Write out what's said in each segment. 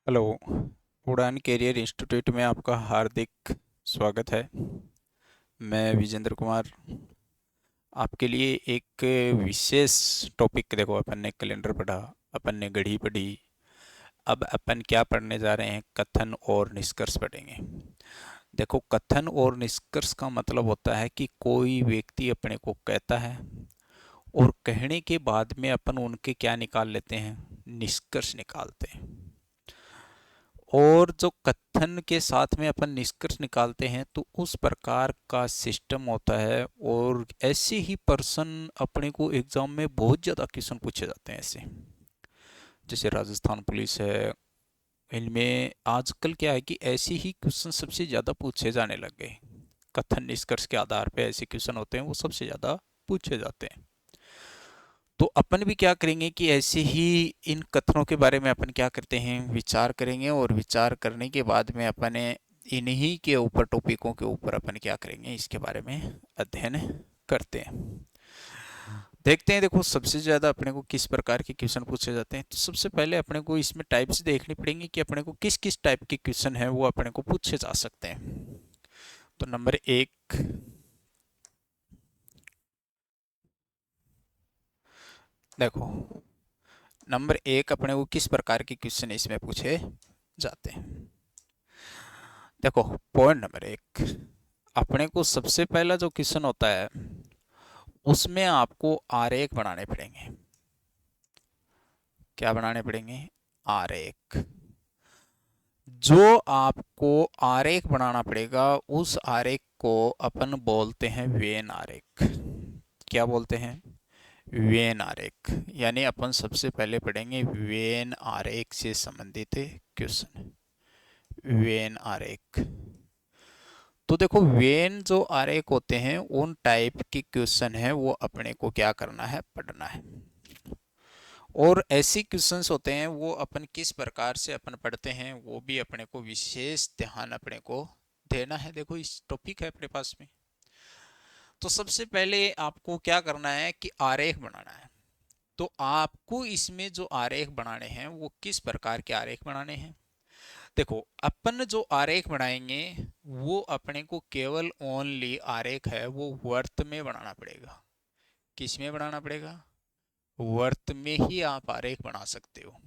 Hello. उड़ान career institute में आपका हार्दिक स्वागत है। मैं विजेंद्र कुमार आपके लिए एक विशेष टॉपिक, देखो अपन ने कैलेंडर पढ़ा, अपन ने घड़ी पढ़ी, अब अपन क्या पढ़ने जा रहे हैं, कथन और निष्कर्ष पढ़ेंगे। देखो, कथन और निष्कर्ष का मतलब होता है कि कोई व्यक्ति अपने को कहता है और कहने के बाद में अपन उनके क्या निकाल लेते हैं, निष्कर्ष निकालते हैं। और जो कथन के साथ में अपन निष्कर्ष निकालते हैं तो उस प्रकार का सिस्टम होता है। और ऐसे ही पर्सन अपने को एग्जाम में बहुत ज़्यादा क्वेश्चन पूछे जाते हैं ऐसे, जैसे राजस्थान पुलिस है, इनमें आजकल क्या है कि ऐसे ही क्वेश्चन सबसे ज़्यादा पूछे जाने लग गए। कथन निष्कर्ष के आधार पे ऐसे क्वेश्चन होते हैं, वो सबसे ज़्यादा पूछे जाते हैं। तो अपन भी क्या करेंगे कि ऐसे ही इन कथनों के बारे में अपन क्या करते हैं, विचार करेंगे। और विचार करने के बाद में अपन इन्हीं के ऊपर, टॉपिकों के ऊपर अपन क्या करेंगे, इसके बारे में अध्ययन करते हैं। देखते हैं। देखो, सबसे ज़्यादा अपने को किस प्रकार के क्वेश्चन पूछे जाते हैं। तो सबसे पहले अपने को इसमें टाइप्स देखनी पड़ेंगी कि अपने को किस किस टाइप के क्वेश्चन है वो अपने को पूछे जा सकते हैं। तो नंबर एक, देखो, नंबर एक अपने को किस प्रकार के क्वेश्चन इसमें पूछे जाते हैं। देखो, पॉइंट नंबर एक, अपने को सबसे पहला जो क्वेश्चन होता है उसमें आपको आरेख बनाने पड़ेंगे। क्या बनाने पड़ेंगे? आरेख। जो आपको आरेख बनाना पड़ेगा उस आरेख को अपन बोलते हैं वेन आरेख। क्या बोलते हैं? वेन आरेख। यानी अपन सबसे पहले पढ़ेंगे वेन आरेख से संबंधित क्वेश्चन। वेन आरेख। तो देखो, वेन जो आरेख होते हैं उन टाइप के क्वेश्चन है वो अपने को क्या करना है, पढ़ना है। और ऐसे क्वेश्चंस होते हैं वो अपन किस प्रकार से अपन पढ़ते हैं वो भी अपने को विशेष ध्यान अपने को देना है। देखो, इस टॉपिक है अपने पास में। तो सबसे पहले आपको क्या करना है कि आरेख बनाना है। तो आपको इसमें जो आरेख बनाने हैं वो किस प्रकार के आरेख बनाने हैं। देखो, अपन जो आरेख बनाएंगे वो अपने को केवल ओनली आरेख है वो वर्त में बनाना पड़ेगा। किस में बनाना पड़ेगा? वर्त में ही आप आरेख बना सकते हो।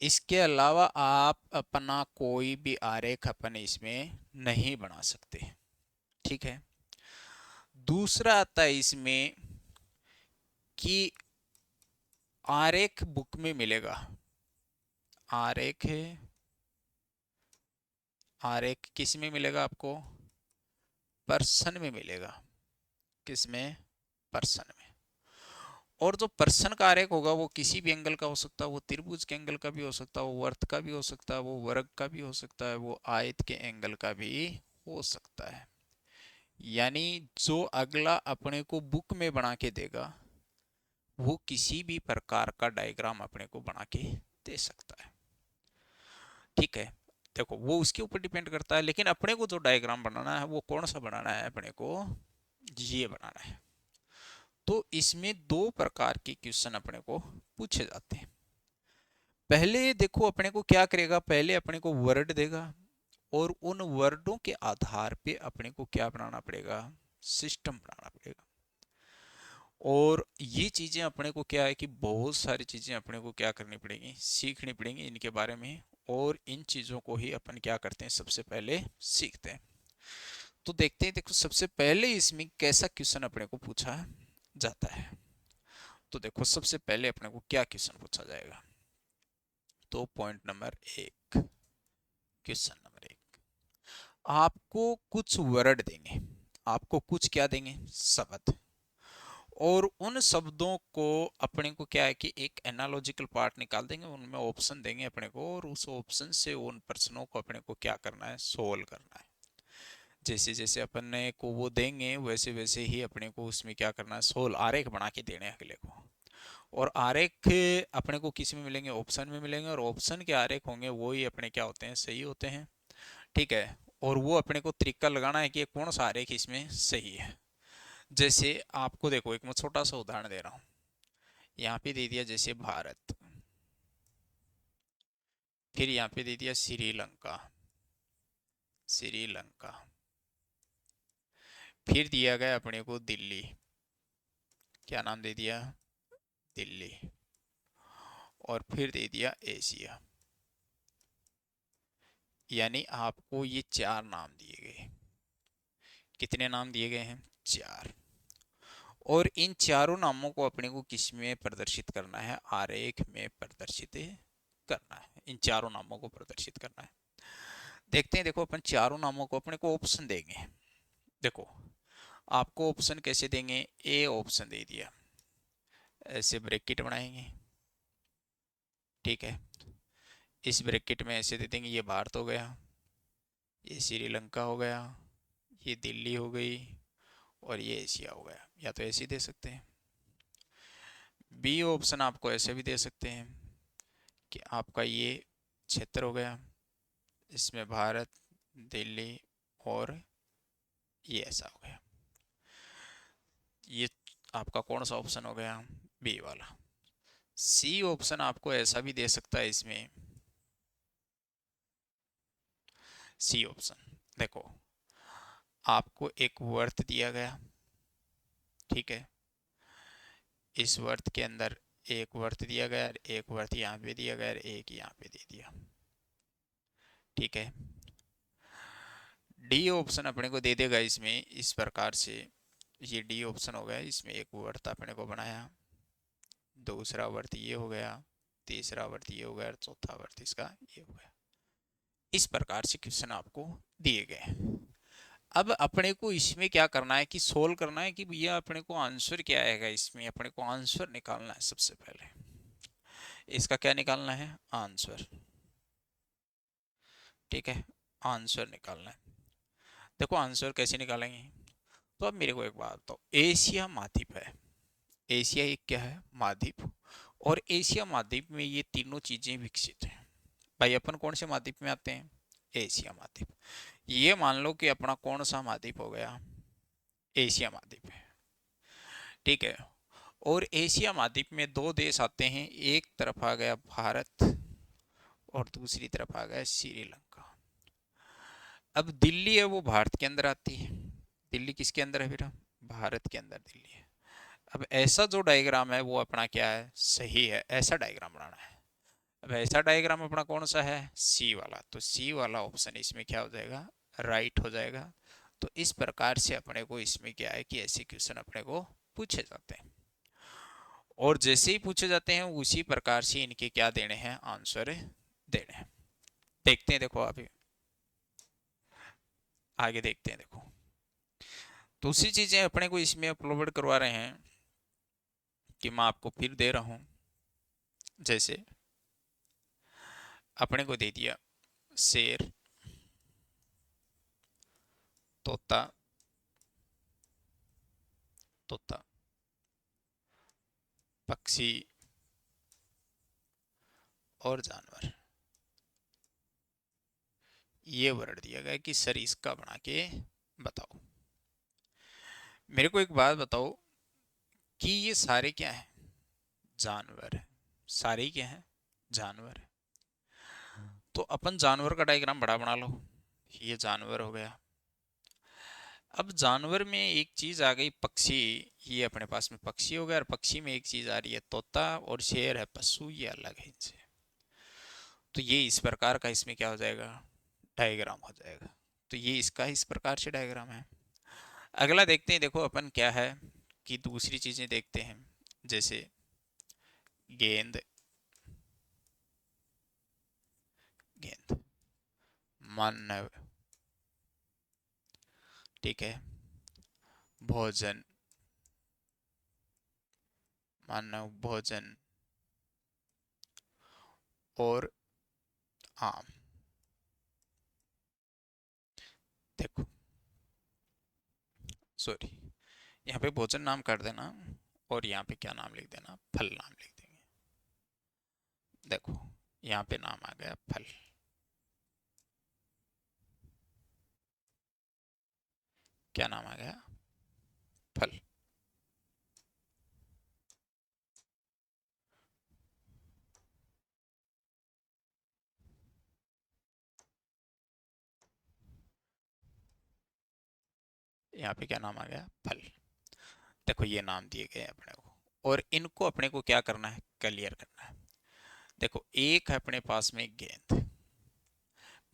इसके अलावा आप अपना कोई भी आरेख अपन इसमें नहीं बना सकते। ठीक है। दूसरा आता है इसमें कि आरेख बुक में मिलेगा। आरेख है, आरेख किस में मिलेगा आपको? पर्सन में मिलेगा। किस में? पर्सन में। और जो पर्सन का आरेख होगा वो किसी भी एंगल का हो सकता है, वो त्रिभुज के एंगल का भी हो सकता है, वो वर्त का भी हो सकता है, वो वर्ग का भी हो सकता है, वो आयत के एंगल का भी हो सकता है। यानी जो अगला अपने को बुक में बना के देगा वो किसी भी प्रकार का डायग्राम अपने को बना के दे सकता है। ठीक है। देखो, वो उसके ऊपर डिपेंड करता है, लेकिन अपने को जो डायग्राम बनाना है वो कौन सा बनाना है, अपने को ये बनाना है। तो इसमें दो प्रकार के क्वेश्चन अपने को पूछे जाते हैं। पहले देखो, अपने को क्या करेगा, पहले अपने को वर्ड देगा और उन वर्डों के आधार पे अपने को क्या बनाना पड़ेगा, सिस्टम बनाना पड़ेगा। और ये चीजें अपने को क्या है कि बहुत सारी चीजें अपने को क्या करनी पड़ेंगी, सीखनी पड़ेंगी इनके बारे में। और इन चीजों को ही अपन क्या करते हैं, सबसे पहले सीखते हैं। तो देखते हैं। देखो, सबसे पहले इसमें कैसा क्वेश्चन अपने को पूछा जाता है। तो देखो, सबसे पहले अपने को क्या क्वेश्चन पूछा जाएगा। तो पॉइंट नंबर एक, क्वेश्चन नंबर एक, आपको कुछ वर्ड देंगे। आपको कुछ क्या देंगे, शब्द। और उन शब्दों को अपने को क्या है कि एक एनालॉजिकल पार्ट निकाल देंगे, उनमें ऑप्शन देंगे अपने को, और उस ऑप्शन से उन प्रश्नों को अपने को क्या करना है, सोल्व करना है। जैसे जैसे अपने को वो देंगे वैसे वैसे ही अपने को उसमें क्या करना है, सोल्व, आरेख बना के देने हैं अगले को। और आरेख अपने को किस में मिलेंगे, ऑप्शन में मिलेंगे। और ऑप्शन के आरेख होंगे वो ही अपने क्या होते हैं, सही होते हैं। ठीक है। और वो अपने को तरीका लगाना है कि कौन सा आरेख इसमें सही है। जैसे आपको देखो, एक मैं छोटा सा उदाहरण दे रहा हूँ। यहाँ पे दे दिया जैसे भारत, फिर यहाँ पे दे दिया श्रीलंका, श्रीलंका। फिर दिया गया अपने को दिल्ली, क्या नाम दे दिया, दिल्ली। और फिर दे दिया एशिया। यानी आपको ये 4 नाम दिए गए। कितने नाम दिए गए हैं, 4। और इन चारों नामों को अपने को किस में प्रदर्शित करना है, आरेख में प्रदर्शित करना है। इन चारों नामों को प्रदर्शित करना है। देखते हैं, देखो अपन चारों नामों को अपने को ऑप्शन देंगे। देखो आपको ऑप्शन कैसे देंगे, ए ऑप्शन दे दिया, ऐसे ब्रैकेट बनाएंगे, ठीक है। इस ब्रैकेट में ऐसे दे देंगे, ये भारत हो गया, ये श्रीलंका हो गया, ये दिल्ली हो गई, और ये एशिया हो गया। या तो ऐसे ही दे सकते हैं। बी ऑप्शन आपको ऐसे भी दे सकते हैं कि आपका ये क्षेत्र हो गया, इसमें भारत, दिल्ली, और ये ऐसा हो गया। ये आपका कौन सा ऑप्शन हो गया, बी वाला। सी ऑप्शन आपको ऐसा भी दे सकता है इसमें, सी ऑप्शन देखो आपको एक वर्त दिया गया, ठीक है। इस वर्त के अंदर एक वर्त दिया गया, एक वर्त यहाँ पे दिया गया, एक यहाँ पे दे दिया, ठीक है। डी ऑप्शन अपने को दे देगा इसमें इस प्रकार से, ये डी ऑप्शन हो गया, इसमें एक वर्त अपने को बनाया, दूसरा वर्त ये हो गया, तीसरा वर्त ये हो गया, चौथा वर्त इसका ये हो गया। इस प्रकार से क्वेश्चन आपको दिए गए। अब अपने को इसमें क्या करना है कि सोल्व करना है कि भैया अपने को आंसर क्या आएगा, इसमें अपने को आंसर निकालना है। सबसे पहले इसका क्या निकालना है, आंसर, ठीक है। आंसर निकालना है। देखो आंसर कैसे निकालेंगे, तो अब मेरे को एक बात बताओ, एशिया महाद्वीप है, एशिया एक क्या है, महाद्वीप। और एशिया महाद्वीप में ये तीनों चीजें विकसित हैं। भाई अपन कौन से महाद्वीप में आते हैं, एशिया महाद्वीप। ये मान लो कि अपना कौन सा महाद्वीप हो गया, एशिया महाद्वीप है, ठीक है। और एशिया महाद्वीप में 2 देश आते हैं, एक तरफ आ गया भारत और दूसरी तरफ आ गया श्रीलंका। अब दिल्ली है वो भारत के अंदर आती है, दिल्ली किसके अंदर है बेटा, भारत के अंदर दिल्ली है। अब ऐसा जो डायग्राम है वो अपना क्या है, सही है, ऐसा डायग्राम बनाना है। अब ऐसा डायग्राम अपना कौन सा है, सी वाला। तो सी वाला ऑप्शन इसमें क्या हो जाएगा, राइट हो जाएगा। तो इस प्रकार से अपने को इसमें क्या है कि ऐसे क्वेश्चन अपने को पूछे जाते हैं, और जैसे ही पूछे जाते हैं उसी प्रकार से इनके क्या देने हैं, आंसर देने हैं। देखते हैं, देखो अभी आगे देखते हैं। देखो दूसरी चीजें अपने को इसमें अपलोड करवा रहे हैं कि मैं आपको फिर दे रहा हूं। जैसे अपने को दे दिया शेर, तोता, तोता, पक्षी और जानवर। ये वर्ड दिया गया कि सर इसका बना के बताओ। मेरे को एक बात बताओ कि ये सारे क्या हैं, जानवर है। सारे ही क्या हैं, जानवर है। तो अपन जानवर का डायग्राम बड़ा बना लो, ये जानवर हो गया। अब जानवर में एक चीज आ गई, पक्षी। ये अपने पास में पक्षी हो गया, और पक्षी में एक चीज आ रही है तोता, और शेर है पशु, ये अलग है इनसे। तो ये इस प्रकार का इसमें क्या हो जाएगा, डायग्राम हो जाएगा। तो ये इसका इस प्रकार से डायग्राम है। अगला देखते हैं, देखो अपन क्या है कि दूसरी चीजें देखते हैं। जैसे गेंद, गेंद, मानव, ठीक है, भोजन, मानव भोजन, और आम। देखो सॉरी, यहाँ पे भोजन नाम कर देना, और यहाँ पे क्या नाम लिख देना, फल नाम लिख देंगे। देखो यहाँ पे नाम आ गया फल, क्या नाम आ गया, फल। यहाँ पे क्या नाम आ गया, फल। देखो ये नाम दिए गए हैं अपने को, और इनको अपने को क्या करना है, क्लियर करना है। देखो एक है अपने पास में गेंद,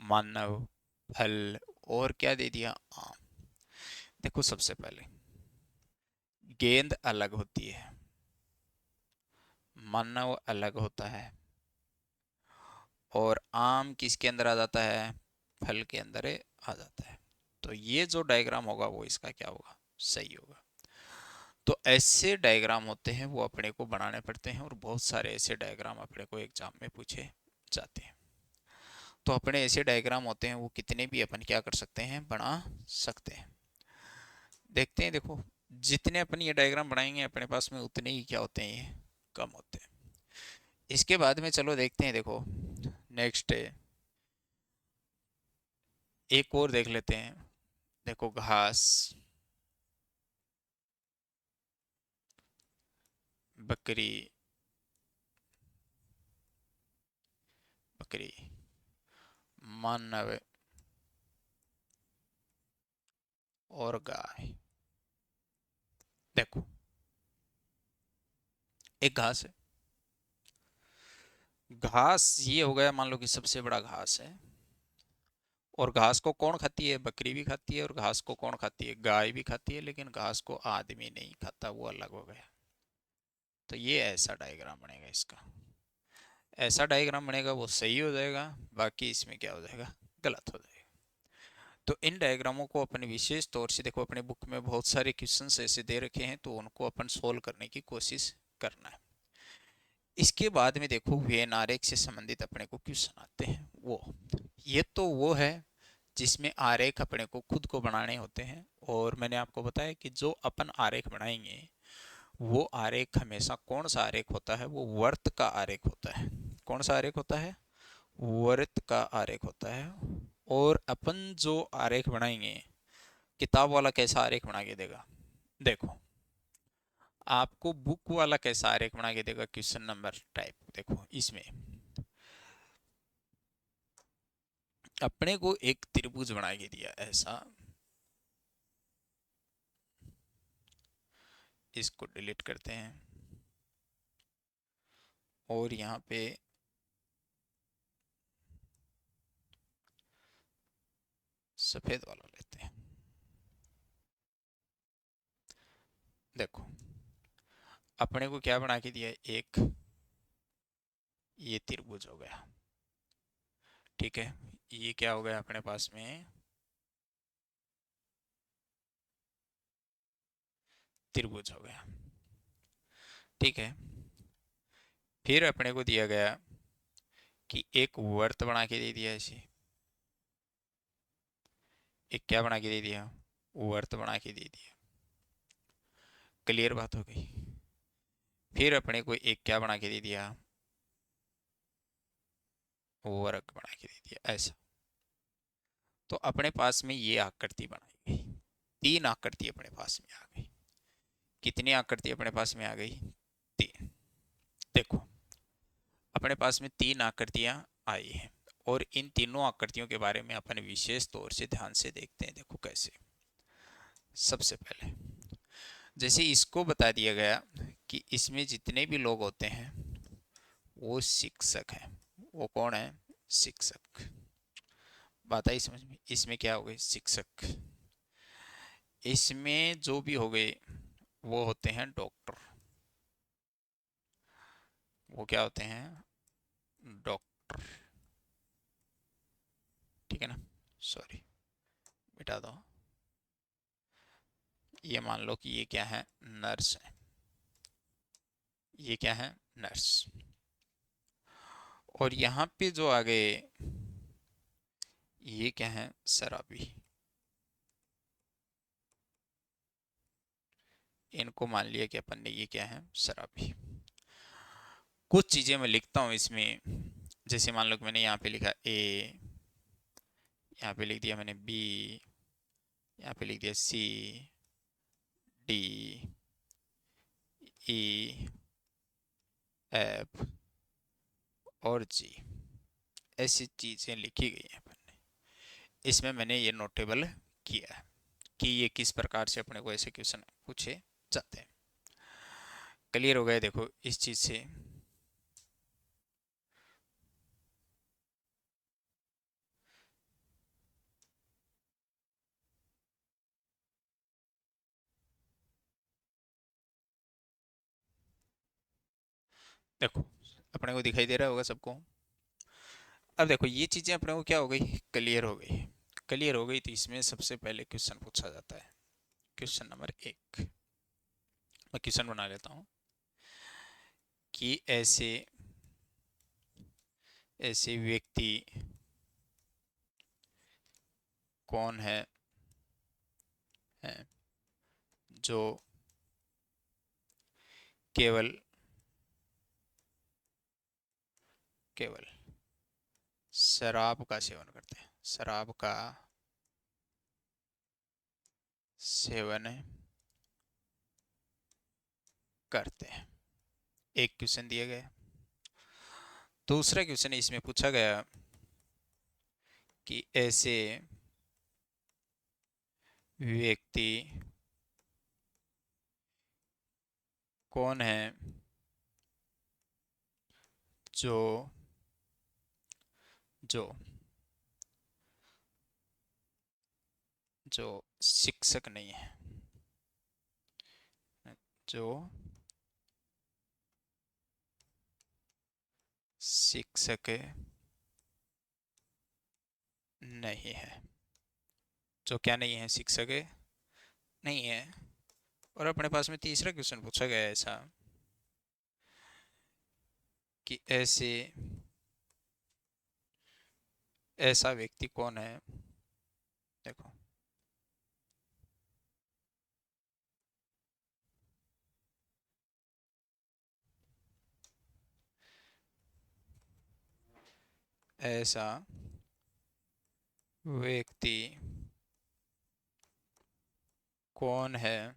मानव, फल, और क्या दे दिया, आम। देखो सबसे पहले गेंद अलग होती है, मानव अलग होता है, और आम किसके अंदर आ जाता है, फल के अंदर आ जाता है। तो ये जो डायग्राम होगा वो इसका क्या होगा, सही होगा। तो ऐसे डायग्राम होते हैं वो अपने को बनाने पड़ते हैं, और बहुत सारे ऐसे डायग्राम अपने को एग्जाम में पूछे जाते हैं। तो अपने ऐसे डायग्राम होते हैं वो कितने भी अपन क्या कर सकते हैं, बना सकते हैं। देखते हैं, देखो जितने अपन ये डायग्राम बनाएंगे अपने पास में उतने ही क्या होते हैं, ये कम होते हैं। इसके बाद में चलो देखते हैं, देखो नेक्स्ट एक और देख लेते हैं। देखो घास, बकरी, बकरी, मानव और गाय। देखो एक घास है, घास ये हो गया मान लो कि सबसे बड़ा घास है, और घास को कौन खाती है, बकरी भी खाती है, और घास को कौन खाती है, गाय भी खाती है, लेकिन घास को आदमी नहीं खाता, वो अलग हो गया। तो ये ऐसा डायग्राम बनेगा इसका, ऐसा डायग्राम बनेगा वो सही हो जाएगा, बाकी इसमें क्या हो जाएगा, गलत हो जाएगा। तो इन डायग्रामों को अपन विशेष तौर से देखो, अपने बुक में बहुत सारे क्वेश्चंस ऐसे दे रखे हैं, तो उनको अपन सोल्व करने की कोशिश करना है। इसके बाद में देखो वेन आरेख से संबंधित अपने को क्वेश्चन आते हैं, वो ये तो वो है जिसमें आरेख अपने को खुद को बनाने होते हैं। और मैंने आपको बताया कि जो अपन आरेख बनाएंगे वो आरेख हमेशा कौन सा आरेख होता है, वो वर्त का आरेख होता है। कौन सा आरेख होता है, वर्त का आरेख होता है। और अपन जो आरेख बनाएंगे, किताब वाला कैसा आरेख बना के देगा, देखो आपको बुक वाला कैसा आरेख बना के देगा, क्वेश्चन नंबर टाइप देखो इसमें अपने को एक त्रिभुज बना के दिया ऐसा, इसको डिलीट करते हैं और यहाँ पे सफेद वाला लेते हैं। देखो अपने को क्या बना के दिया, एक ये त्रिभुज हो गया, ठीक है। ये क्या हो गया अपने पास में, त्रिभुज हो गया, ठीक है। फिर अपने को दिया गया कि एक वर्त बना के दे दिया इसे, एक क्या बना के दे दिया, वर्त बना के दे दिया, क्लियर बात हो गई। फिर अपने को एक क्या बना के दे दिया, वर्ग बना के दे दिया ऐसा। तो अपने पास में ये आकृति बनाई गई, तीन आकृति अपने पास में आ गई। कितनी आकृति अपने पास में आ गई, तीन। देखो अपने पास में तीन आकृतियां आई हैं, और इन तीनों आकृतियों के बारे में अपन विशेष तौर से ध्यान से देखते हैं। देखो कैसे, सबसे पहले जैसे इसको बता दिया गया कि इसमें जितने भी लोग होते हैं वो शिक्षक हैं। वो कौन है, शिक्षक। बात आई समझ में, इसमें क्या हो गए, शिक्षक। इसमें जो भी हो गए वो होते हैं डॉक्टर, वो क्या होते हैं, डॉक्टर, ठीक है ना। सॉरी मिटा दो, ये मान लो कि ये क्या है, नर्स है, ये क्या है, नर्स। और यहाँ पे जो आ गए ये क्या है, शराबी। इनको मान लिया कि अपन ने ये क्या है, शराबी। कुछ चीजें मैं लिखता हूँ इसमें, जैसे मान लो कि मैंने यहाँ पे लिखा ए, यहाँ पे लिख दिया मैंने बी, यहाँ पे लिख दिया सी, डी, ई, एफ और जी। ऐसी चीजें लिखी गई हैं अपन ने, इसमें मैंने ये नोटेबल किया है। कि ये किस प्रकार से अपने को ऐसे क्वेश्चन पूछे जाते हैं। क्लियर हो गया देखो इस चीज से। देखो अपने को दिखाई दे रहा होगा सबको। अब देखो ये चीजें अपने को क्या हो गई, क्लियर हो गई। क्लियर हो गई तो इसमें सबसे पहले क्वेश्चन पूछा जाता है। क्वेश्चन नंबर 1 मैं क्वेश्चन बना लेता हूँ कि ऐसे ऐसे व्यक्ति कौन है जो केवल केवल शराब का सेवन करते हैं, शराब का सेवन करते हैं। एक क्वेश्चन दिया गया। दूसरा क्वेश्चन इसमें पूछा गया कि ऐसे व्यक्ति कौन है जो जो जो शिक्षक नहीं है, जो शिक्षक नहीं है, जो क्या नहीं है, शिक्षक नहीं है। और अपने पास में तीसरा क्वेश्चन पूछा गया है ऐसा कि ऐसा व्यक्ति कौन है। देखो ऐसा व्यक्ति कौन है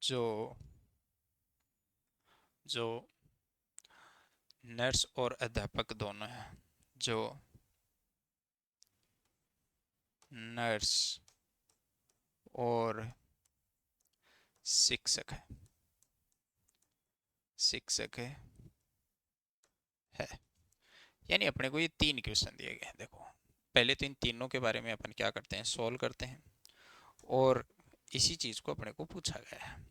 जो जो नर्स और अध्यापक दोनों है, जो नर्स और शिक्षक है, शिक्षक है। यानी अपने को ये 3 क्वेश्चन दिए गए हैं। देखो पहले तो इन तीनों के बारे में अपन क्या करते हैं, सॉल्व करते हैं और इसी चीज को अपने को पूछा गया है।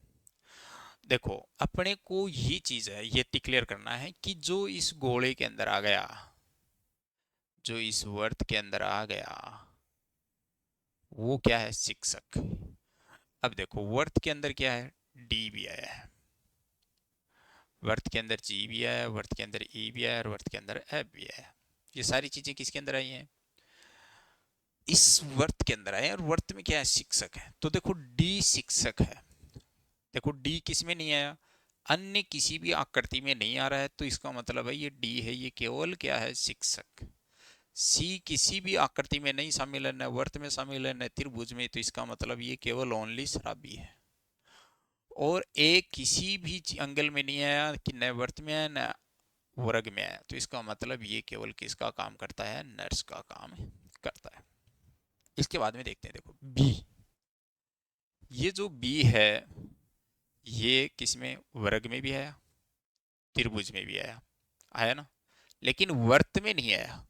देखो अपने को ये चीज है ये डिक्लेयर करना है कि जो इस गोले के अंदर आ गया, जो इस वर्त के अंदर आ गया वो क्या है, शिक्षक। अब देखो वर्त के अंदर क्या है, डी भी आया है, वर्त के अंदर जी भी आया, वर्त के अंदर ई भी आया और वर्त के अंदर एफ भी आया। ये सारी चीजें किसके अंदर आई हैं, इस वर्त के अंदर आए। और वर्त में क्या है, शिक्षक है। तो देखो डी शिक्षक है। देखो डी किस में नहीं आया, अन्य किसी भी आकृति में नहीं आ रहा है, तो इसका मतलब है ये डी है, ये केवल क्या है, शिक्षक। सी किसी भी आकृति में नहीं शामिल है, न वर्त में शामिल है न त्रिभुज में, तो इसका मतलब ये केवल ओनली शराबी है। और ए किसी भी एंगल में नहीं आया कि न वर्त में आया न वर्ग में आया, तो इसका मतलब ये केवल किसका काम करता है, नर्स का काम करता है। इसके बाद में देखते हैं, देखो बी, ये जो बी है ये किसमें, वर्ग में भी आया, त्रिभुज में भी आया, आया ना, लेकिन वर्त में नहीं आया।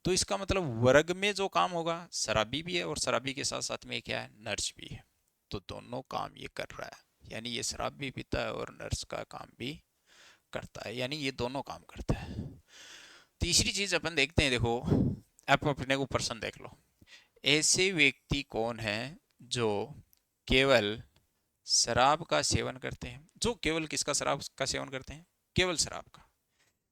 तो इसका मतलब वर्ग में जो काम होगा शराबी भी है और शराबी के साथ साथ में क्या है, नर्स भी है। तो दोनों काम ये कर रहा है, यानी ये शराब भी पीता है और नर्स का काम भी करता है, यानी ये दोनों काम करता है। तीसरी चीज अपन देखते हैं, देखो आप अपने को प्रश्न देख लो। ऐसे व्यक्ति कौन है जो केवल शराब का सेवन करते हैं, जो केवल किसका, शराब का सेवन करते हैं, केवल शराब का।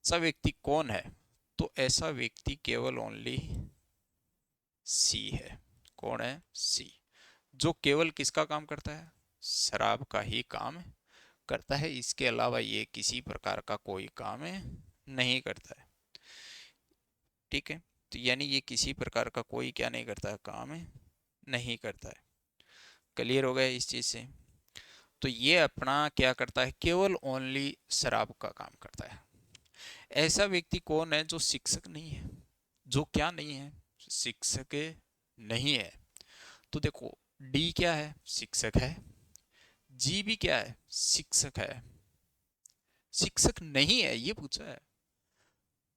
ऐसा व्यक्ति कौन है, तो ऐसा व्यक्ति केवल ओनली सी है। कौन है, सी, जो केवल किसका काम करता है, शराब का ही काम करता है, इसके अलावा ये किसी प्रकार का कोई काम नहीं करता है। ठीक है, तो यानी ये किसी प्रकार का कोई क्या नहीं करता है, काम नहीं करता है। क्लियर हो गया इस चीज से। तो ये अपना क्या करता है, केवल ओनली शराब का काम करता है। ऐसा व्यक्ति कौन है जो शिक्षक नहीं है, जो क्या नहीं है, शिक्षक नहीं है। तो देखो डी क्या है? शिक्षक है। जी भी क्या है? शिक्षक है। शिक्षक नहीं है ये पूछा है।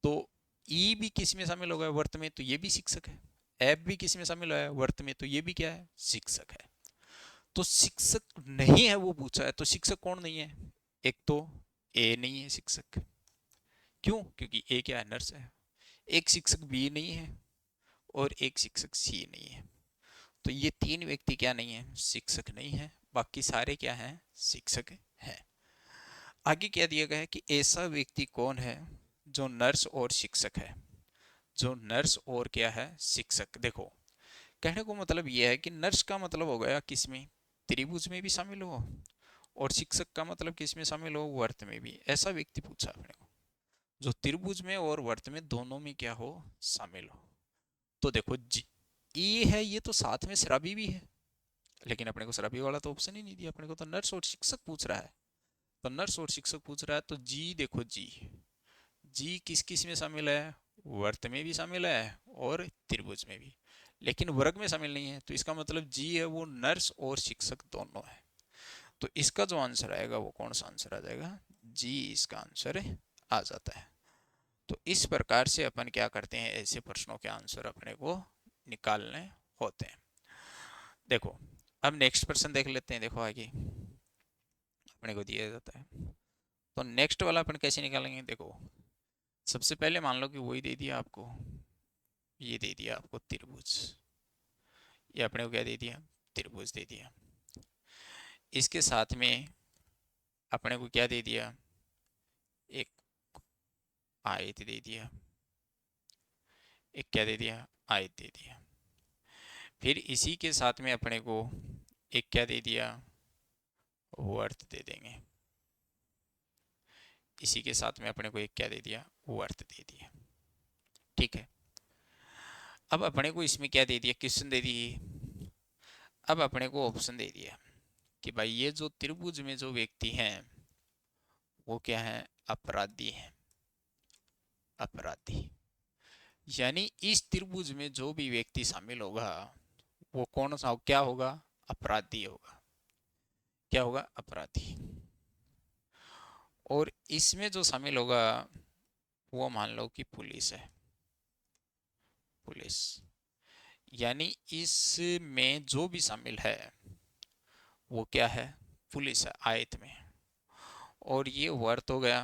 तो ई भी किस में शामिल होगा? वर्त में, तो ये भी शिक्षक है। एफ भी किस में शामिल है? वर्त में, तो ये भी क्या है? शिक्षक है। तो शिक्षक नहीं है वो पूछा है, तो शिक्षक कौन नहीं है? एक तो ए नहीं है शिक्षक। क्यों? क्योंकि ए क्या है? नर्स है। एक शिक्षक बी नहीं है और एक शिक्षक सी नहीं है। तो ये तीन व्यक्ति क्या नहीं है? शिक्षक नहीं है। बाकी सारे क्या हैं? शिक्षक हैं। आगे क्या दिया गया है कि ऐसा व्यक्ति कौन है जो नर्स और शिक्षक है? जो नर्स और क्या है? शिक्षक। देखो, कहने को मतलब यह है कि नर्स का मतलब हो गया किसमें? त्रिभुज में भी शामिल हो। और शिक्षक का मतलब किसमें शामिल हो? वर्त में भी। ऐसा व्यक्ति पूछा अपने को जो त्रिभुज में और वर्त में दोनों में क्या हो? शामिल हो। तो देखो जी, ये है, ये तो साथ में शराबी भी है, लेकिन अपने को शराबी वाला तो ऑप्शन ही नहीं दिया। अपने को तो नर्स और शिक्षक पूछ रहा है। तो नर्स और शिक्षक पूछ रहा है, तो जी देखो, जी जी किस किस में शामिल है? वर्त में भी शामिल है और त्रिभुज में भी, लेकिन वर्ग में शामिल नहीं है। तो इसका मतलब जी है वो नर्स और शिक्षक दोनों है। तो इसका जो आंसर आएगा वो कौन सा आंसर आ जाएगा? जी इसका आंसर आ जाता है। तो इस प्रकार से अपन क्या करते हैं, ऐसे प्रश्नों के आंसर अपने को निकालने होते हैं। देखो, अब नेक्स्ट प्रश्न देख लेते हैं। देखो आगे अपने को दिया जाता है, तो नेक्स्ट वाला अपन कैसे निकालेंगे? देखो, सबसे पहले मान लो कि वही दे दिया आपको, ये दे दिया आपको त्रिभुज। ये अपने को क्या दे दिया? त्रिभुज दे दिया। इसके साथ में अपने को क्या दे दिया? एक आयत दे दिया। एक क्या दे दिया? आयत दे दिया। फिर इसी के साथ में अपने को एक क्या दे दिया? वर्त दे देंगे। इसी के साथ में अपने को एक क्या दे दिया? वर्त दे दिया। ठीक है। अब अपने को इसमें क्या दे दिया? क्वेश्चन दे दिए। अब अपने को ऑप्शन दे दिया कि भाई ये जो त्रिभुज में जो व्यक्ति हैं वो क्या है? अपराधी हैं। अपराधी, यानी इस त्रिभुज में जो भी व्यक्ति शामिल होगा वो कौन सा क्या होगा? अपराधी होगा। क्या होगा? अपराधी। और इसमें जो शामिल होगा वो मान लो कि पुलिस है। पुलिस, यानी इसमें जो भी शामिल है वो क्या है? पुलिस है आयत में। और ये वर्त हो गया।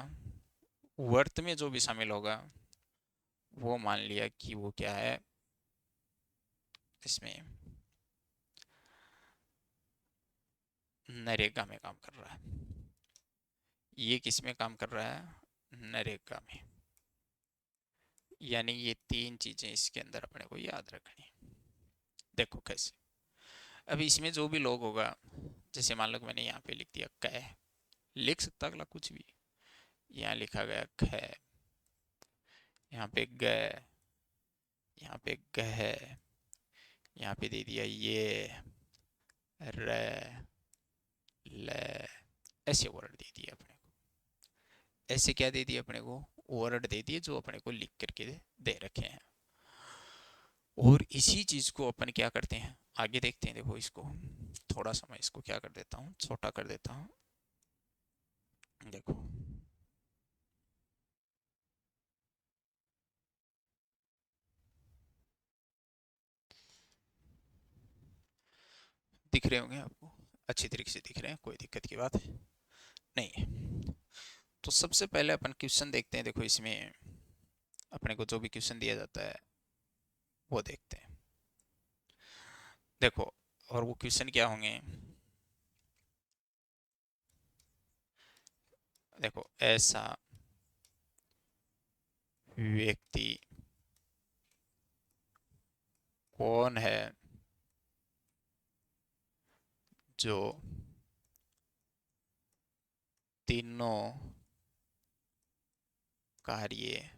वर्त में जो भी शामिल होगा वो मान लिया कि वो क्या है? इसमें नरेगा में काम कर रहा है। ये किस में काम कर रहा है? नरेगा में। यानी ये तीन चीजें इसके अंदर अपने को याद रखनी। देखो कैसे, अभी इसमें जो भी लोग होगा, जैसे मान लो कि मैंने यहाँ पे लिख दिया कै, लिख सकता अगला कुछ भी। यहाँ लिखा गया ख, यहाँ पे ग, यहाँ पे गह, यहाँ पे दे दिया ये र, ल, ऐसे वर्ड दे दिए अपने को। ऐसे क्या दे दिए अपने को? वर्ड दे दिए जो अपने को लिख करके दे रखे हैं। और इसी चीज को अपन क्या करते हैं, आगे देखते हैं। देखो इसको थोड़ा सा मैं इसको क्या कर देता हूँ, छोटा कर देता हूँ। देखो, दिख रहे होंगे आपको, अच्छी तरीके से दिख रहे हैं, कोई दिक्कत की बात नहीं है। तो सबसे पहले अपन क्वेश्चन देखते हैं। देखो इसमें अपने को जो भी क्वेश्चन दिया जाता है वो देखते हैं। देखो, और वो क्वेश्चन क्या होंगे? देखो, ऐसा व्यक्ति कौन है जो तीनों कार्य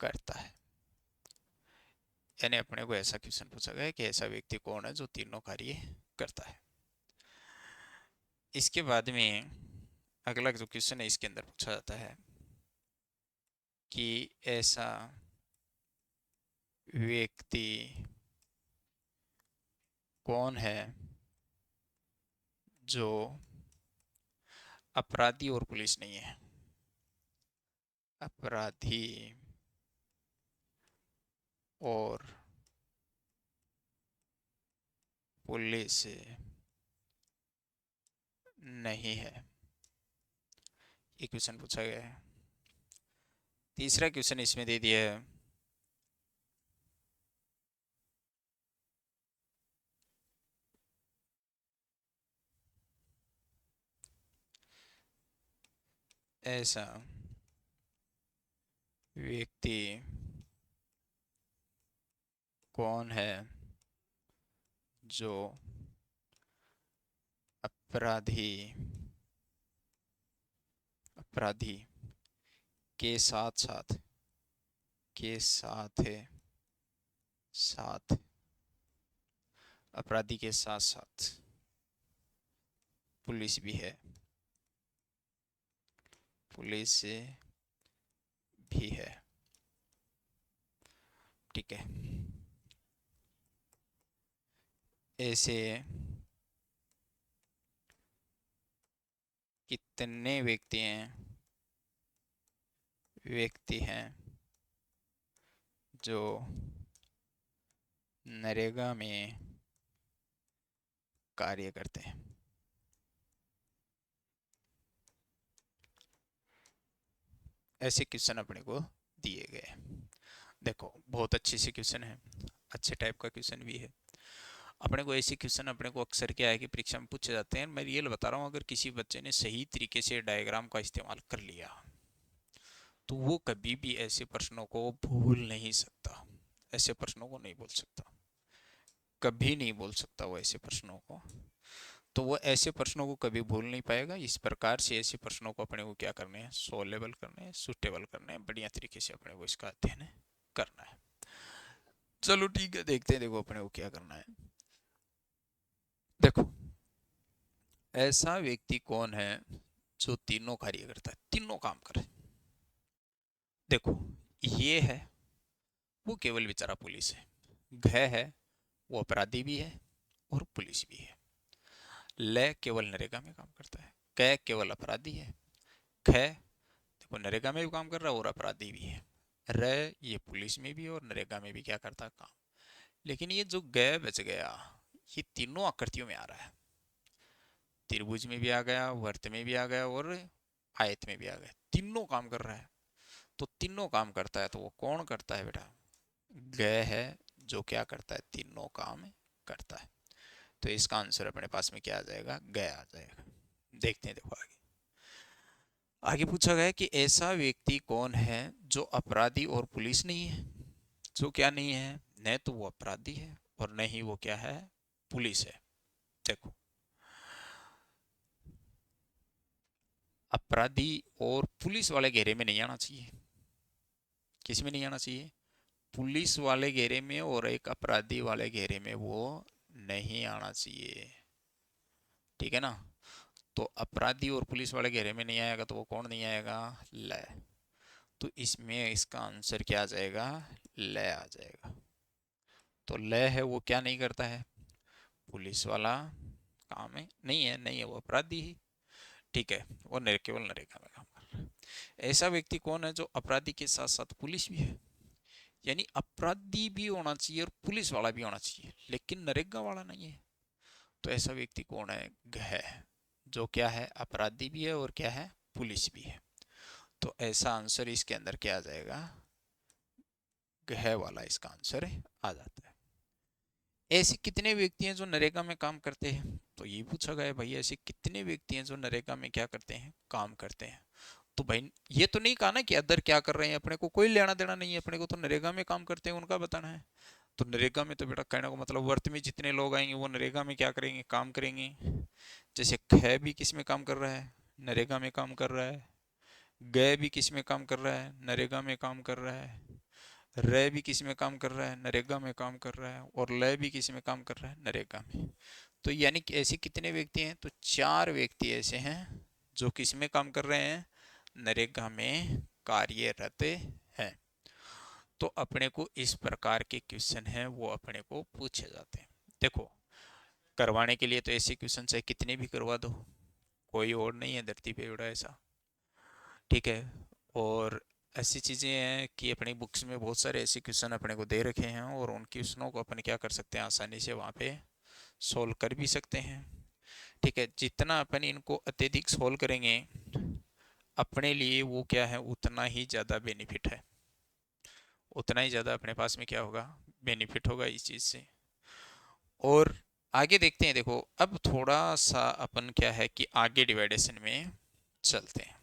करता है? यानी अपने को ऐसा क्वेश्चन पूछा गया है कि ऐसा व्यक्ति कौन है जो तीनों कार्य करता है। इसके बाद में अगला जो क्वेश्चन है इसके अंदर पूछा जाता है कि ऐसा व्यक्ति कौन है जो अपराधी और पुलिस नहीं है? अपराधी और पुलिस नहीं है, ये क्वेश्चन पूछा गया है। तीसरा क्वेश्चन इसमें दे दिया है, ऐसा व्यक्ति कौन है जो अपराधी अपराधी के साथ साथ के साथ साथ अपराधी के साथ साथ पुलिस भी है, पुलिस भी है। ठीक है, ऐसे कितने व्यक्ति हैं जो नरेगा में कार्य करते हैं? ऐसे क्वेश्चन अपने को दिए गए। देखो बहुत अच्छे से क्वेश्चन है, अच्छे टाइप का क्वेश्चन भी है। अपने को ऐसे क्वेश्चन अपने को अक्सर क्या है कि परीक्षा में पूछे जाते हैं। मैं रियल बता रहा हूँ, अगर किसी बच्चे ने सही तरीके से डायग्राम का इस्तेमाल कर लिया तो वो कभी भी ऐसे प्रश्नों को भूल नहीं सकता, ऐसे प्रश्नों को नहीं बोल सकता, कभी नहीं बोल सकता वो ऐसे प्रश्नों को। तो वो ऐसे प्रश्नों को कभी भूल नहीं पाएगा। इस प्रकार से ऐसे प्रश्नों को अपने को क्या करने हैं, सोल्वेबल करने हैं, सुटेबल करने हैं, बढ़िया तरीके से अपने को इसका अध्ययन करना है। चलो ठीक है, देखते हैं देखो अपने को क्या करना है। देखो ऐसा व्यक्ति कौन है जो तीनों कार्य करता है, तीनों काम करे। देखो ये है वो केवल बेचारा पुलिस है, घ है वो अपराधी भी है और पुलिस भी है, ल केवल नरेगा में काम करता है, क केवल अपराधी है, ख देखो नरेगा में भी काम कर रहा है और अपराधी भी है, र ये पुलिस में भी और नरेगा में भी क्या करता है, काम। लेकिन ये जो ग बच गया, ये तीनों आकृतियों में आ रहा है, त्रिभुज में भी आ गया, वर्त में भी आ गया और आयत में भी आ गया, तीनों काम कर रहा है। तो तीनों काम करता है तो वो कौन करता है बेटा, ग है जो क्या करता है, तीनों काम करता है। तो इसका आंसर अपने पास में क्या आ जाएगा, ग आ जाएगा। देखते हैं देखो आगे। आगे पूछा गया कि ऐसा व्यक्ति कौन है जो अपराधी और पुलिस नहीं है। जो क्या नहीं है, न तो वो अपराधी है और न ही वो क्या है, पुलिस है। देखो अपराधी और पुलिस वाले घेरे में नहीं आना चाहिए। किस में नहीं आना चाहिए, पुलिस वाले घेरे में और एक अपराधी वाले घेरे में वो नहीं आना चाहिए। ठीक है ना। तो अपराधी और पुलिस वाले घेरे में नहीं आएगा तो वो कौन नहीं आएगा, ल। तो इसमें इसका आंसर क्या आ जाएगा, ल आ जाएगा। तो ल है वो क्या नहीं करता है, पुलिस वाला काम है नहीं है, नहीं है वो अपराधी ही। ठीक है, वो केवल नरेगा में काम कर रहा है। ऐसा व्यक्ति कौन है जो अपराधी के साथ साथ पुलिस भी है, यानी अपराधी भी होना चाहिए और पुलिस वाला भी होना चाहिए लेकिन नरेगा वाला नहीं है। तो ऐसा व्यक्ति कौन है, घ, जो क्या है, अपराधी भी है और क्या है, पुलिस भी है। तो ऐसा आंसर इसके अंदर क्या आ जाएगा, घ वाला इसका आंसर आ जाता है। ऐसे कितने व्यक्ति हैं जो नरेगा में काम करते हैं, तो ये पूछा गया भाई ऐसे कितने व्यक्ति हैं जो नरेगा में क्या करते हैं, काम करते हैं। तो भाई ये तो नहीं कहा ना कि अदर क्या कर रहे हैं, अपने को कोई लेना देना नहीं है, अपने को तो नरेगा में काम करते हैं उनका बताना है। तो नरेगा में तो बेटा कहने को मतलब वर्त में जितने लोग आएंगे वो नरेगा में क्या करेंगे, काम करेंगे। जैसे ख भी किस में काम कर रहा है, नरेगा में काम कर रहा है। ग भी किस में काम कर रहा है, नरेगा में काम कर रहा है। र भी किस में काम कर रहा है, नरेगा में काम कर रहा है। और ल भी किस में काम कर रहा है, नरेगा में। तो यानी कि ऐसे कितने व्यक्ति हैं, तो चार व्यक्ति ऐसे हैं जो किस में काम कर रहे हैं, नरेगा में कार्यरत हैं। तो अपने को इस प्रकार के क्वेश्चन हैं वो अपने को पूछे जाते हैं। देखो करवाने के लिए तो ऐसे क्वेश्चन है कितने भी करवा दो, कोई और नहीं है धरती पे उड़ा ऐसा। ठीक है। और ऐसी चीज़ें हैं कि अपनी बुक्स में बहुत सारे ऐसे क्वेश्चन अपने को दे रखे हैं और उन क्वेश्चनों को अपन क्या कर सकते हैं, आसानी से वहाँ पे सोल्व कर भी सकते हैं। ठीक है। जितना अपन इनको अत्यधिक सोल्व करेंगे अपने लिए वो क्या है, उतना ही ज़्यादा बेनिफिट है, उतना ही ज़्यादा अपने पास में क्या होगा, बेनिफिट होगा इस चीज़ से। और आगे देखते हैं। देखो अब थोड़ा सा अपन क्या है कि आगे डिवाइडेशन में चलते हैं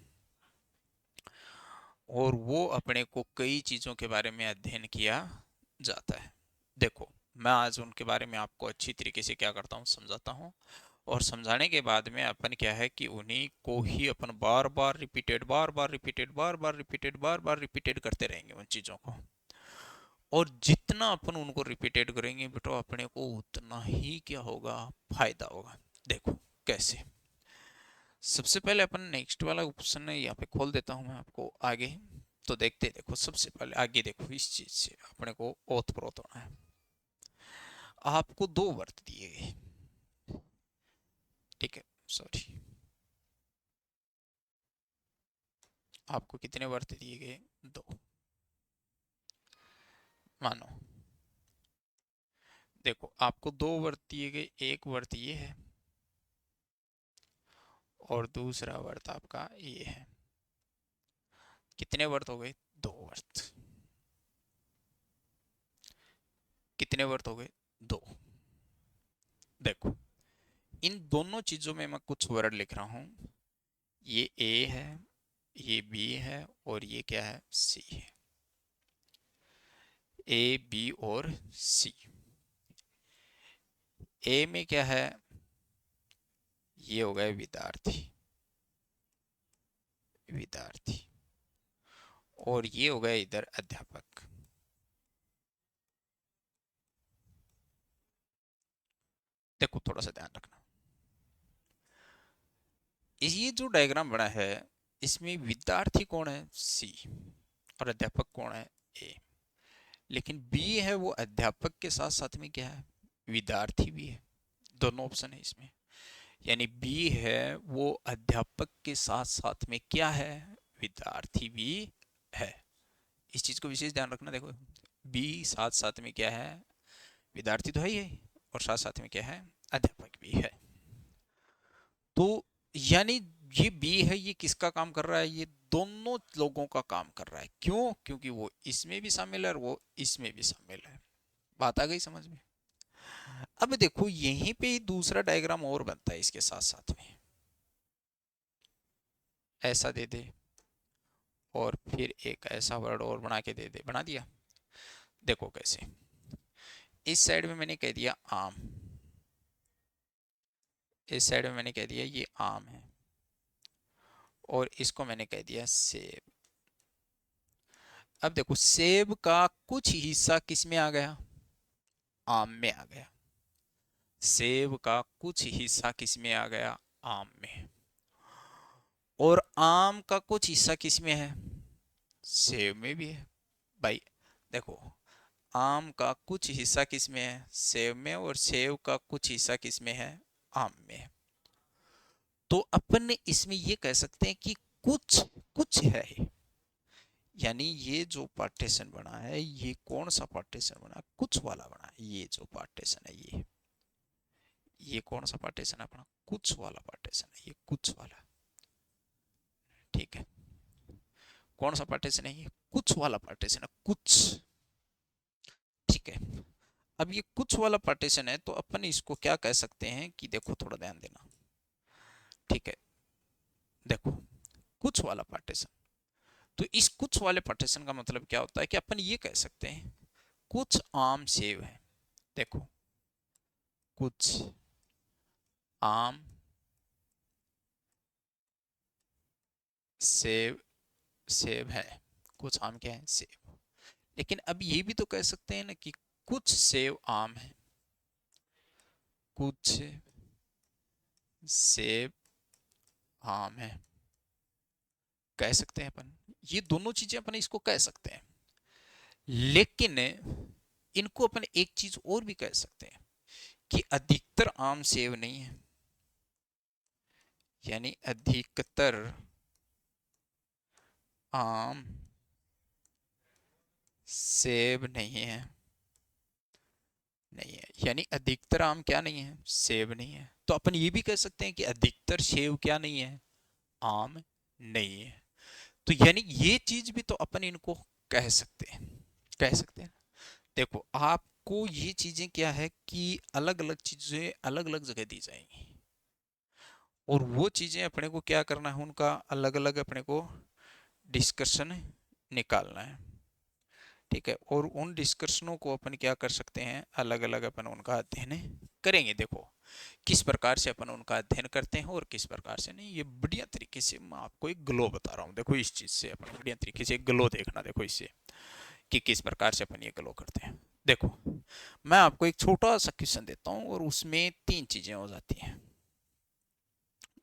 और वो अपने को कई चीज़ों के बारे में अध्ययन किया जाता है। देखो मैं आज उनके बारे में आपको अच्छी तरीके से क्या करता हूँ, समझाता हूँ। और समझाने के बाद में अपन क्या है कि उन्हीं को ही अपन बार बार रिपीटेड, बार बार रिपीटेड, बार बार रिपीटेड, बार बार रिपीटेड करते रहेंगे उन चीज़ों को। और जितना अपन उनको रिपीटेड करेंगे बेटा अपने को उतना ही क्या होगा, फायदा होगा। देखो कैसे। सबसे पहले अपन नेक्स्ट वाला क्वेश्चन है यहाँ पे खोल देता हूँ मैं आपको आगे। तो देखते हैं। देखो सबसे पहले आगे देखो, इस चीज से अपने को ओत प्रोत होना है। आपको दो वर्त दिए गए। ठीक है, सॉरी, आपको कितने वर्त दिए गए, दो। मानो देखो आपको दो वर्त दिए गए, एक वर्त ये है और दूसरा वर्त आपका ये है। कितने वर्त हो गए, दो वर्त। कितने वर्त हो गए, दो। देखो इन दोनों चीजों में मैं कुछ वर्ड लिख रहा हूं। ये ए है, ये बी है और ये क्या है, सी है। ए बी और सी। ए में क्या है, ये हो गए विद्यार्थी, विद्यार्थी। और ये हो गए इधर अध्यापक। देखो थोड़ा सा ध्यान रखना, ये जो डायग्राम बना है इसमें विद्यार्थी कौन है, सी, और अध्यापक कौन है, ए। लेकिन बी है वो अध्यापक के साथ साथ में क्या है, विद्यार्थी भी है। दोनों ऑप्शन है इसमें। यानी बी है वो अध्यापक के साथ साथ में क्या है, विद्यार्थी भी है। इस चीज को विशेष ध्यान रखना। देखो बी साथ साथ में क्या है, विद्यार्थी तो है ही है और साथ साथ में क्या है, अध्यापक भी है। तो यानी ये बी है, ये किसका काम कर रहा है, ये दोनों लोगों का काम कर रहा है। क्यों, क्योंकि वो इसमें भी शामिल है और वो इसमें भी शामिल है। बात आ गई समझ में। अब देखो यहीं पे ही दूसरा डायग्राम और बनता है इसके साथ साथ में, ऐसा दे दे और फिर एक ऐसा वर्ड और बना के दे दे, बना दिया। देखो कैसे, इस साइड में मैंने कह दिया आम, इस साइड में मैंने कह दिया ये आम है और इसको मैंने कह दिया सेब। अब देखो सेब का कुछ हिस्सा किस में आ गया, आम में आ गया। सेब का कुछ हिस्सा किस में आ गया, आम में। और आम का कुछ हिस्सा किस में है, सेब में भी है। भाई देखो आम का कुछ हिस्सा किस में है, सेब में, और सेब का कुछ हिस्सा किस में है, आम में। तो अपन ने इसमें ये कह सकते हैं कि कुछ कुछ है। यानी ये जो पार्टीशन बना है ये कौन सा पार्टीशन बना है, कुछ वाला बना है। ये जो पार्टीशन है ये कौन सा पार्टीशन है अपना, कुछ वाला पार्टीशन है, ये कुछ वाला। ठीक है, कौन सा पार्टीशन है, ये कुछ वाला पार्टीशन है, कुछ। ठीक है। अब ये कुछ वाला पार्टीशन है तो अपन इसको क्या कह सकते हैं कि देखो थोड़ा ध्यान देना। ठीक है, देखो कुछ वाला पार्टीशन, तो इस कुछ वाले पार्टीशन का मतलब क्या होता है कि अपन ये कह सकते हैं कुछ आम सेब है। देखो कुछ आम सेब, सेब है, कुछ आम क्या है, सेब। लेकिन अब ये भी तो कह सकते हैं ना कि कुछ सेब आम है, कुछ सेब आम है, कह सकते हैं अपन। ये दोनों चीजें अपन इसको कह सकते हैं। लेकिन इनको अपन एक चीज और भी कह सकते हैं कि अधिकतर आम सेब नहीं है, यानी अधिकतर आम सेब नहीं है, नहीं है, यानी अधिकतर आम क्या नहीं है, सेब नहीं है। तो अपन ये भी कह सकते हैं कि अधिकतर सेब क्या नहीं है, आम नहीं है। तो यानी ये चीज भी तो अपन इनको कह सकते हैं, कह सकते हैं। देखो आपको ये चीजें क्या है कि अलग अलग चीजें अलग अलग जगह दी जाएंगी, और वो चीजें अपने को क्या करना है, उनका अलग अलग अपने को डिस्कशन निकालना है। ठीक है, और उन डिस्कशनों को अपन क्या कर सकते हैं, अलग अलग अपन उनका अध्ययन करेंगे। देखो किस प्रकार से अपन उनका अध्ययन करते हैं और किस प्रकार से नहीं, ये बढ़िया तरीके से मैं आपको एक ग्लो बता रहा हूँ। देखो इस चीज से अपन बढ़िया तरीके से एक ग्लो देखना, देखो इससे कि किस प्रकार से अपन ये ग्लो करते हैं। देखो मैं आपको एक छोटा सा क्वेश्चन देता हूँ और उसमें 3 चीजें हो जाती हैं।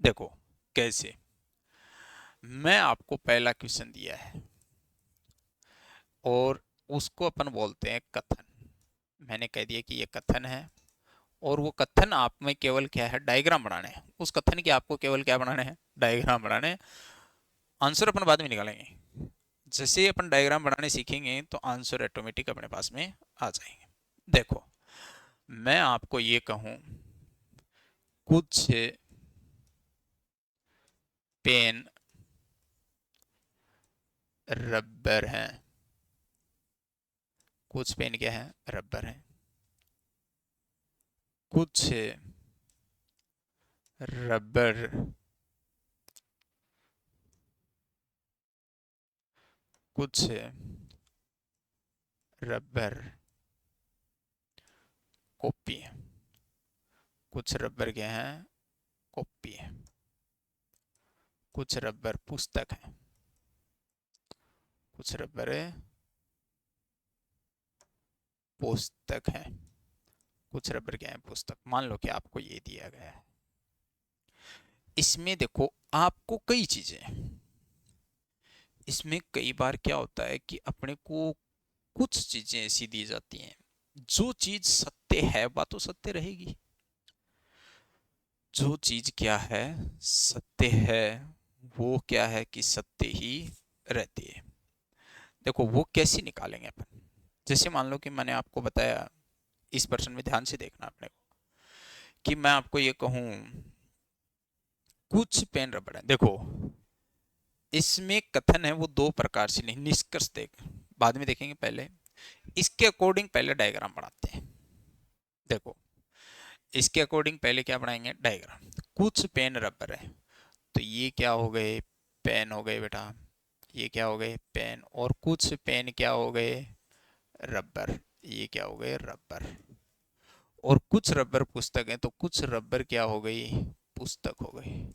देखो कैसे, मैं आपको पहला क्वेश्चन दिया है और उसको अपन बोलते हैं कथन। मैंने कह दिया कि ये कथन है, और वो कथन आप में केवल क्या है, डायग्राम बनाने हैं। उस कथन के आपको केवल क्या बनाने हैं, डायग्राम बनाने हैं। आंसर अपन बाद में निकालेंगे। जैसे अपन डायग्राम बनाने सीखेंगे तो आंसर ऑटोमेटिक अपने पास में आ जाएंगे। देखो मैं आपको ये कहूं, कुछ पेन रबर हैं, कुछ पेन क्या है, रबर है। कुछ रबर, कुछ रबर कॉपी है, कुछ रबर क्या है, कॉपी है। कुछ रबर पुस्तक है, कुछ रबर पुस्तक है। कुछ रबर क्या है, पुस्तक। मान लो कि आपको ये दिया गया है, इसमें देखो आपको कई चीजें, इसमें कई बार क्या होता है कि अपने को कुछ चीजें ऐसी दी जाती हैं, जो चीज सत्य है वह तो सत्य रहेगी। जो चीज क्या है, सत्य है, वो क्या है कि सत्य ही रहती है। देखो वो कैसे निकालेंगे अपन, जैसे मान लो कि मैंने आपको बताया, इस प्रश्न में ध्यान से देखना अपने को, कि मैं आपको ये कहूं कुछ पेन रबड़ है। देखो इसमें कथन है वो 2 प्रकार से नहीं, निष्कर्ष देख बाद में देखेंगे, पहले इसके अकॉर्डिंग पहले डायग्राम बनाते हैं। देखो इसके अकॉर्डिंग पहले क्या बनाएंगे, डायग्राम। कुछ पेन रबर है, तो ये क्या हो गए, पेन हो गए बेटा। ये क्या हो गए, पेन। और कुछ पेन क्या हो गए, रबर। ये क्या हो गए, रबर। और कुछ रबर पुस्तक है, तो कुछ रबर क्या हो गई, पुस्तक हो गई।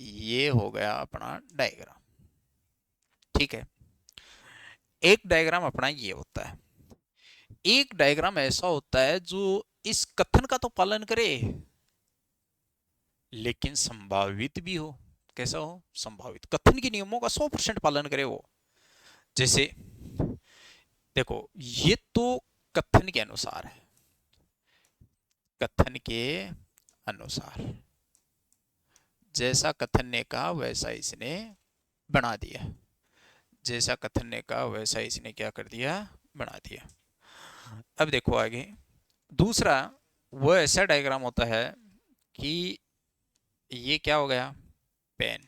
ये हो गया अपना डायग्राम। ठीक है, एक डायग्राम अपना ये होता है। एक डायग्राम ऐसा होता है जो इस कथन का तो पालन करे, लेकिन संभावित भी हो। कैसा हो, संभावित, कथन के नियमों का 100% पालन करे वो। जैसे देखो ये तो कथन के अनुसार है, कथन के अनुसार जैसा कथन ने कहा वैसा इसने बना दिया, जैसा कथन ने कहा वैसा इसने क्या कर दिया, बना दिया। अब देखो आगे दूसरा, वो ऐसा डायग्राम होता है कि ये क्या हो गया, पेन।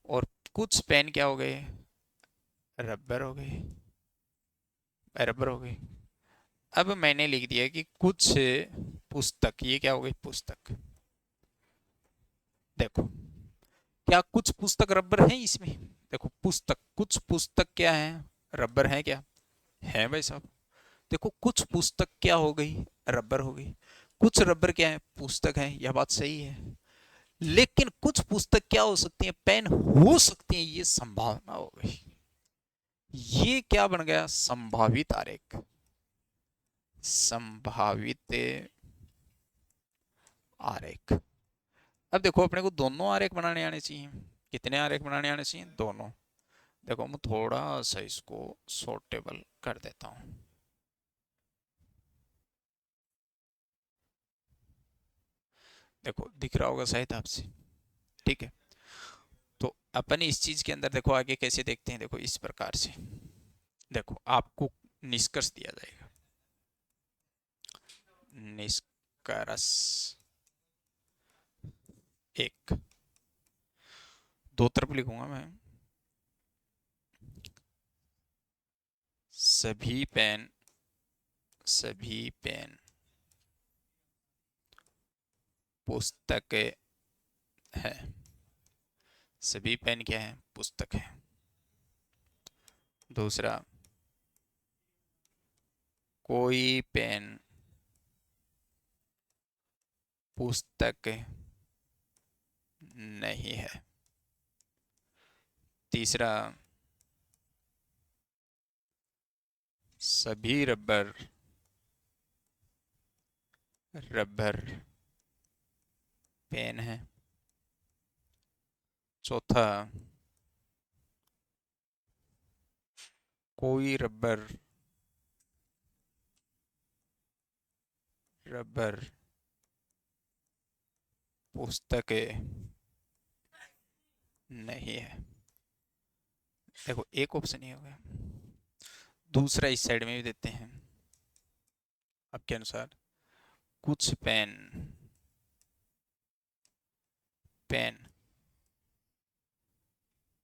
और कुछ पेन क्या हो गए, रबर हो गए, रबर हो गए। अब मैंने लिख दिया कि कुछ पुस्तक, ये क्या हो गई, पुस्तक। देखो क्या कुछ पुस्तक रबर है इसमें, देखो पुस्तक, कुछ पुस्तक क्या है, रबर है क्या, है भाई साहब। देखो कुछ पुस्तक क्या हो गई, रबर हो गई। कुछ रबर क्या है, पुस्तक है, यह बात सही है। लेकिन कुछ पुस्तक क्या हो सकती है, पेन हो सकती है, ये संभावना हो गई। ये क्या बन गया, संभावित आरेख, संभावित आरेख। अब देखो अपने को दोनों आरेख बनाने आने चाहिए। कितने आरेख बनाने आने चाहिए, दोनों। देखो मैं थोड़ा सा इसको शॉर्ट टेबल कर देता हूं। देखो दिख रहा होगा शायद आपसे, ठीक है। तो अपन इस चीज के अंदर देखो आगे कैसे देखते हैं, देखो इस प्रकार से। देखो आपको निष्कर्ष दिया जाएगा, निष्कर्ष एक, दो तरफ लिखूंगा मैं। सभी पेन, सभी पेन पुस्तकें है, सभी पेन क्या है, पुस्तक है। दूसरा, कोई पेन पुस्तक नहीं है। तीसरा, सभी रबर, रबर पेन है। चौथा, कोई रबर, रबर पुस्तकें नहीं है। देखो एक ऑप्शन ही हो गया। दूसरा इस साइड में भी देते हैं आपके अनुसार, कुछ पेन, पेन,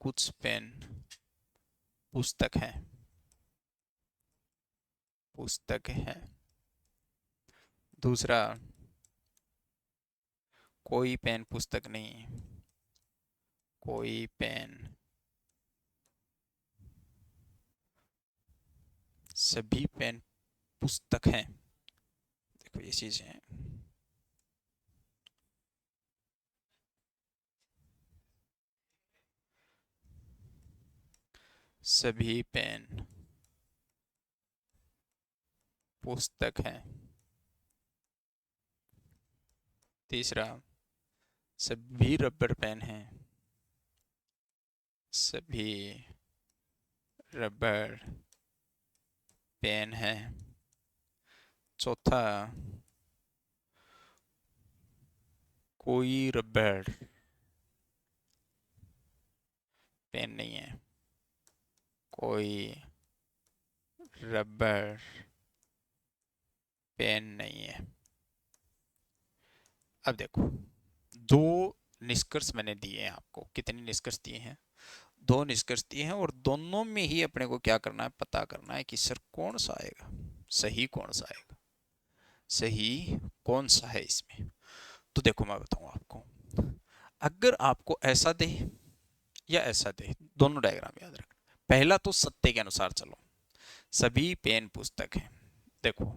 कुछ पेन पुस्तक है, पुस्तक है। दूसरा, कोई पेन पुस्तक नहीं, कोई पेन, सभी पेन पुस्तक हैं। देखो ये चीजें हैं। सभी पेन पुस्तक हैं। तीसरा, सभी रबर पेन हैं, सभी रबर पेन है। चौथा, कोई रबर पेन नहीं है, कोई रबर पेन नहीं है। अब देखो, दो निष्कर्ष मैंने दिए हैं आपको। कितने निष्कर्ष दिए हैं, दो निष्कर्ष दिए हैं, और दोनों में ही अपने को क्या करना है, पता करना है कि सर कौन सा आएगा, सही कौन सा आएगा, सही कौन सा है इसमें। तो देखो मैं बताऊं आपको, अगर आपको ऐसा दे या ऐसा दे, दोनों डायग्राम याद रखना। पहला तो सत्य के अनुसार चलो, सभी पेन पुस्तक है। देखो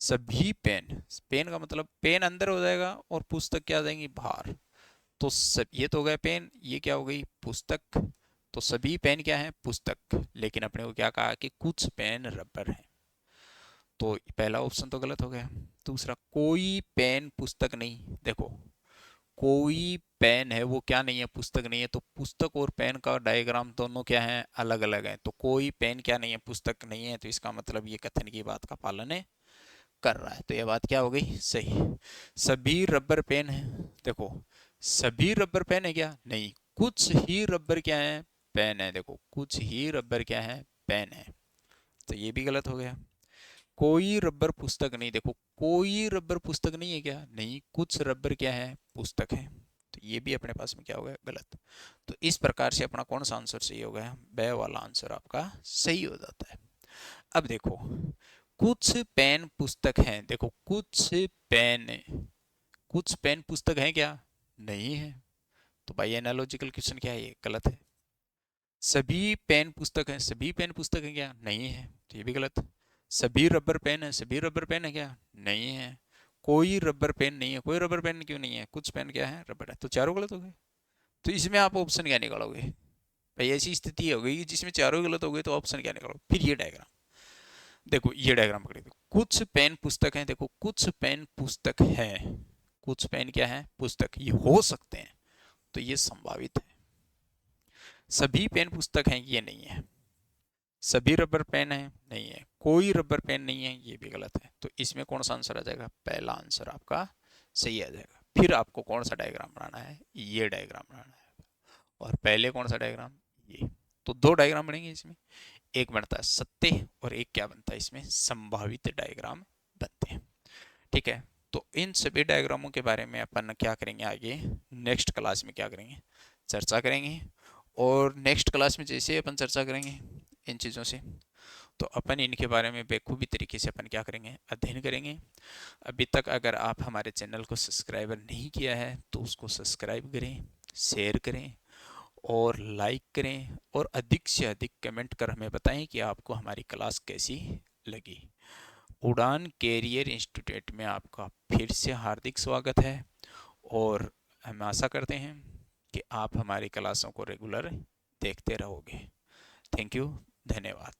सभी पेन, पेन का मतलब पेन अंदर हो जाएगा और पुस्तक क्या आ जाएंगी बाहर। तो सब, ये तो हो गया पेन, ये क्या हो गई पुस्तक। तो सभी पेन क्या है, पुस्तक। लेकिन अपने को क्या कहा कि कुछ पेन रबर है, तो पहला ऑप्शन तो गलत हो गया। दूसरा, कोई पेन पुस्तक नहीं। देखो कोई पेन है वो क्या नहीं है, पुस्तक नहीं है। तो पुस्तक और पेन का डायग्राम दोनों क्या है, अलग अलग है। तो कोई पेन क्या नहीं है, पुस्तक नहीं है। तो इसका मतलब ये कथन की बात का पालन है कर रहा है। तो ये बात क्या हो गई, सही। सभी रबर पेन है, देखो सभी रबर पेन है क्या, नहीं, कुछ ही रबर क्या है, पेन है। देखो कुछ ही रबर क्या है, पेन है। तो ये भी गलत हो गया। कोई रबर पुस्तक नहीं, देखो कोई रबर पुस्तक नहीं है क्या, नहीं, कुछ रबर क्या है, पुस्तक है। तो ये भी अपने पास में क्या हो गया, गलत। तो इस प्रकार से अपना कौन सा आंसर सही हो गया, ब वाला आंसर आपका सही हो जाता है। अब देखो, कुछ पेन पुस्तक हैं। देखो कुछ पेन, कुछ पेन पुस्तक है क्या, नहीं है। तो भाई एनालॉजिकल क्वेश्चन क्या है, ये गलत है। सभी पेन पुस्तक है, सभी पेन पुस्तक है क्या, नहीं है। तो ये भी गलत। सभी रबर पेन है, सभी रबर पेन है क्या, नहीं है। कोई रबर पेन नहीं है, कोई रबर पेन क्यों नहीं है, कुछ पेन क्या है, रबर है। तो चारों गलत हो गए। तो इसमें आप ऑप्शन क्या निकालोगे भाई, ऐसी स्थिति हो गई जिसमें चारों गलत हो गए, तो ऑप्शन क्या निकालो। फिर ये डायग्राम देखो, ये डायग्राम पकड़े, देखो कुछ पेन पुस्तक है, देखो कुछ पेन पुस्तक है, कुछ पेन क्या है, पुस्तक, ये हो सकते हैं। तो ये संभावित है। सभी पेन पुस्तक हैं, ये नहीं है। सभी रबर पेन है, नहीं है। कोई रबर पेन नहीं है, ये भी गलत है। तो इसमें कौन सा आंसर आ जाएगा, पहला आंसर आपका सही आ जाएगा। फिर आपको कौन सा डायग्राम बनाना है, ये डायग्राम बनाना है, और पहले कौन सा डायग्राम, ये। तो दो डायग्राम बनेंगे इसमें, एक बनता है सत्य और एक क्या बनता है इसमें, संभावित डायग्राम बनते हैं। ठीक है, तो इन सभी डायग्रामों के बारे में अपन क्या करेंगे आगे, नेक्स्ट क्लास में क्या करेंगे, चर्चा करेंगे। और नेक्स्ट क्लास में जैसे अपन चर्चा करेंगे इन चीज़ों से, तो अपन इनके बारे में बेखूबी तरीके से अपन क्या करेंगे, अध्ययन करेंगे। अभी तक अगर आप हमारे चैनल को सब्सक्राइबर नहीं किया है तो उसको सब्सक्राइब करें, शेयर करें और लाइक करें, और अधिक से अधिक कमेंट कर हमें बताएं कि आपको हमारी क्लास कैसी लगी। उड़ान कैरियर इंस्टीट्यूट में आपका फिर से हार्दिक स्वागत है, और हम आशा करते हैं कि आप हमारी क्लासों को रेगुलर देखते रहोगे। थैंक यू, धन्यवाद।